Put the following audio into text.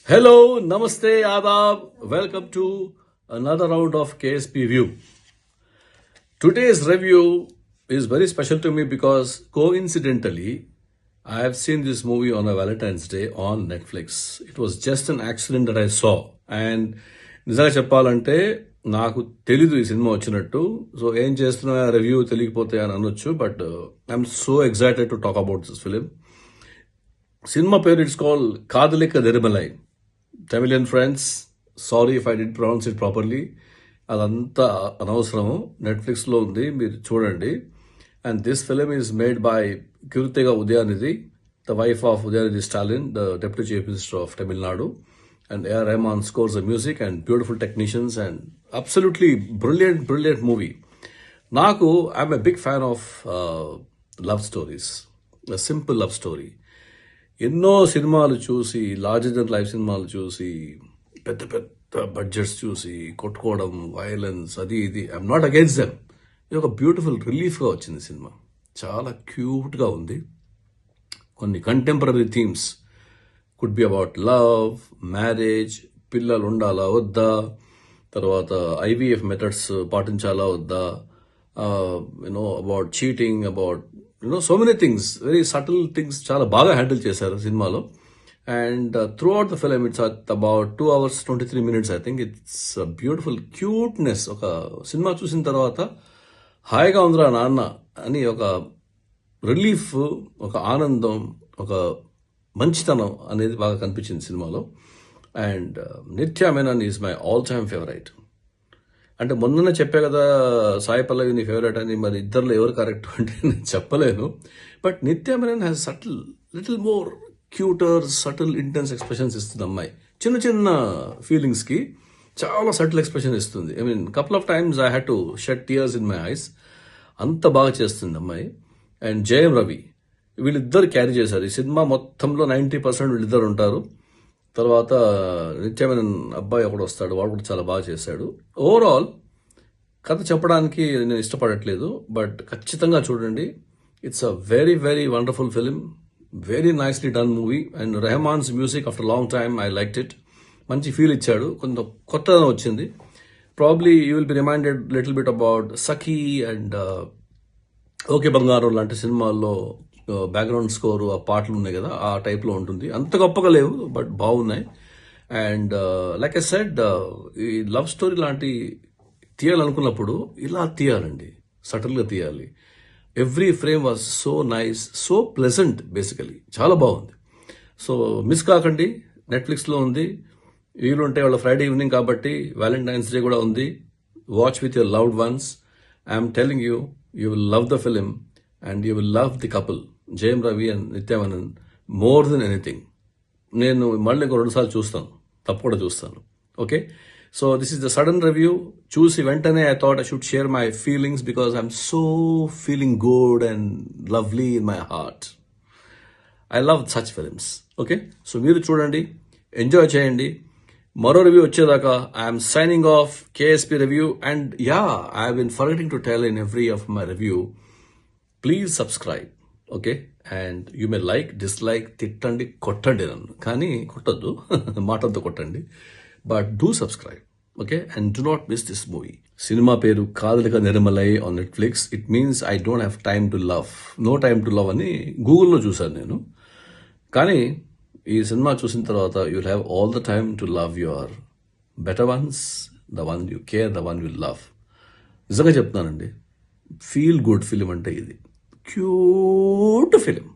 Hello, Namaste, Adab. Welcome to another round of KSP View. Today's review is very special to me because coincidentally, I have seen this movie on a Valentine's Day on Netflix. It was just an accident that I saw. And నిజంగా చెప్పాలంటే నాకు తెలీదు ఈ cinema వచ్చినట్టు. So ఏం చేస్తున్నా review తెలియకపోతే అని అనొచ్చు. But I'm so excited to talk about this film. సినిమా పేరు it's call Kadhalikka Neramillai. Tamilian friends, sorry if I didn't pronounce it properly. అదంతా అనవసరము. నెట్ఫ్లిక్స్లో ఉంది, మీరు చూడండి. And this film is made by Kiruthiga Udhayanidhi, the wife of Udhayanidhi Stalin, the deputy chief minister of Tamil Nadu. And A.R. Rahman scores the music and beautiful technicians and absolutely brilliant movie. నాకు I'm a big fan of love stories, simple love story. ఎన్నో సినిమాలు చూసి, larger than life సినిమాలు చూసి, పెద్ద పెద్ద budgets చూసి, కొట్టుకోవడం, వైలెన్స్, అది ఇది, ఐఎమ్ నాట్ అగేన్స్ట్ దెమ్. ఇది ఒక బ్యూటిఫుల్ రిలీఫ్గా వచ్చింది సినిమా. చాలా క్యూట్గా ఉంది. కొన్ని contemporary themes could be about love, marriage, పిల్లలు ఉండాలా వద్దా, తర్వాత IVF మెథడ్స్ పాటించాలా వద్దా, about cheating, about so many things, very subtle things చాలా బాగా హ్యాండిల్ చేశారు సినిమాలో. And through out the film it's about 2 hours 23 minutes. I think it's beautiful cuteness. ఒక సినిమా చూసిన తర్వాత హాయిగా ఉందిరా నాన్న అని ఒక రిలీఫ్, ఒక ఆనందం, ఒక మంచితనం అనేది బాగా కనిపించింది సినిమాలో. అండ్ నిత్య Menon is my all time favourite. అంటే మొన్ననే చెప్పా కదా సాయి పల్లవి నీ ఫేవరెట్ అని. మరి ఇద్దరులో ఎవరు కరెక్ట్ అంటే నేను చెప్పలేను. బట్ నిత్య Menon has subtle, little more cuter, subtle intense expressions ఇస్తుంది అమ్మాయి. చిన్న చిన్న ఫీలింగ్స్కి చాలా సటిల్ ఎక్స్ప్రెషన్ ఇస్తుంది. I mean couple of times I had to shed tears in my eyes. అంత బాగా చేస్తుంది అమ్మాయి. అండ్ జయం రవి, వీళ్ళిద్దరు క్యారీ చేశారు ఈ సినిమా మొత్తంలో. 90% వీళ్ళిద్దరు ఉంటారు. తర్వాత నిత్యమైన అబ్బాయి ఒకడు వస్తాడు, వాడు కూడా చాలా బాగా చేశాడు. ఓవరాల్ కథ చెప్పడానికి నేను ఇష్టపడట్లేదు, బట్ ఖచ్చితంగా చూడండి. It's a very very wonderful film, very nicely done movie. And Rahman's music after long time I liked it. మంచి ఫీల్ ఇచ్చాడు, కొంత కొత్తదనం వచ్చింది. Probably you will be reminded little bit about Sakhi and okay బంగారం లాంటి సినిమాల్లో background score, ఆ పాటలు ఉన్నాయి కదా, ఆ టైప్లో ఉంటుంది. అంత గొప్పగా లేవు, బట్ బాగున్నాయి. అండ్ లైక్ ఐ సెడ్, ఈ లవ్ స్టోరీ లాంటి తీయాలనుకున్నప్పుడు ఇలా తీయాలండి, సటిల్గా తీయాలి. Every frame was so nice, so pleasant. Basically చాలా బాగుంది. సో మిస్ కాకండి, నెట్ఫ్లిక్స్లో ఉంది. వీలుంటే వాళ్ళ ఫ్రైడే ఈవినింగ్ కాబట్టి వ్యాలంటైన్స్ డే కూడా ఉంది. Watch with your loved ones. I'm telling you, you will love the film and you will love the couple, Jayam Ravi and Nithya Menen, more than anything. నేను మళ్ళీ ఇంకో 2 సార్లు చూస్తాను, తప్పకుండా చూస్తాను. Okay, so this is the sudden review. చూసి వెంటనే I thought I should share my feelings because I'm so feeling good and lovely in my heart. I love such films. Okay, so మీరు చూడండి, ఎంజాయ్ చేయండి. మరో review వచ్చేదాకా I'm signing off KSP review. And ya, I have been forgetting to tell in every of my review, please subscribe. Okay, and you may like, dislike, తిట్టండి, కొట్టండి, నన్ను కానీ కొట్టద్దు, మాటలతో కొట్టండి. But do subscribe. Okay, and do not miss this movie. సినిమా పేరు Kadhalikka Nirmalai on Netflix. It means I don't have time to love, no time to love అని గూగుల్లో చూశాను నేను. కానీ ఈ సినిమా చూసిన తర్వాత you will have all the time to love your better ones, the one you care, the one you love. నిజంగా చెప్తున్నానండి, ఫీల్ గుడ్ ఫిలిం అంటే ఇది. Cute film.